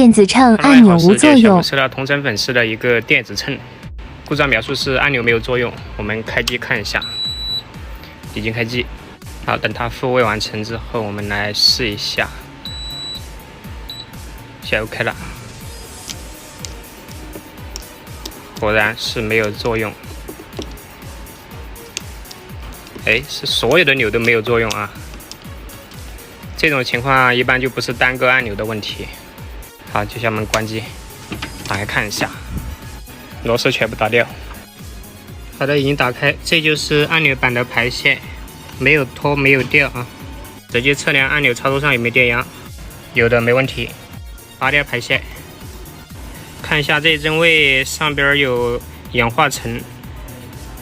电子秤按钮无作用。收到同城粉丝的一个电子秤，故障描述是按钮没有作用。我们开机看一下，已经开机。好，等它复位完成之后，我们来试一下。现在 OK 了，果然是没有作用。哎，是所有的钮都没有作用啊。这种情况一般就不是单个按钮的问题。好，接下来我们关机，打开看一下，螺丝全部打掉。好的，已经打开，这就是按钮板的排线，没有脱，没有掉啊。直接测量按钮操作上有没有电压，有的没问题。拔掉排线，看一下这一针位上边有氧化层，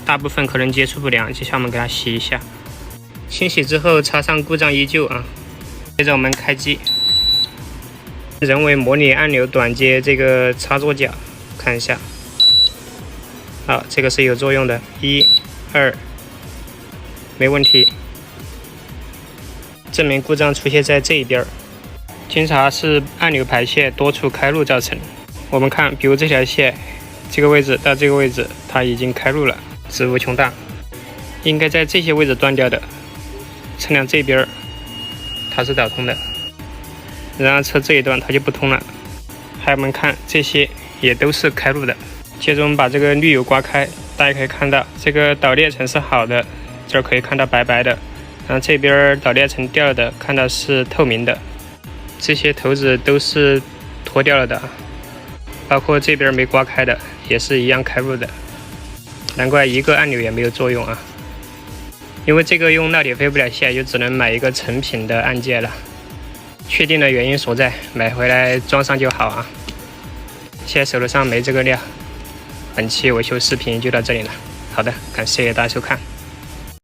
大部分可能接触不良。接下来我们给它洗一下，清洗之后插上故障依旧啊。接着我们开机，人为模拟按钮短接这个插座脚，看一下。好，这个是有作用的，1、2，没问题。证明故障出现在这一边，经常是按钮排线多处开路造成。我们看，比如这条线，这个位置到这个位置，它已经开路了，值无穷大，应该在这些位置断掉的。测量这边，它是导通的，然后测这一段它就不通了。还有我们看这些也都是开路的。接着我们把这个滤油刮开，大家可以看到这个导裂层是好的，这儿可以看到白白的，然后这边导裂层掉的，看到是透明的。这些头子都是脱掉了的，包括这边没刮开的也是一样开路的，难怪一个按钮也没有作用啊。因为这个用烙铁飞不了线，就只能买一个成品的按键了。确定了原因所在，买回来装上就好啊。现在手头上没这个料。本期维修视频就到这里了，好的，感谢大家收看。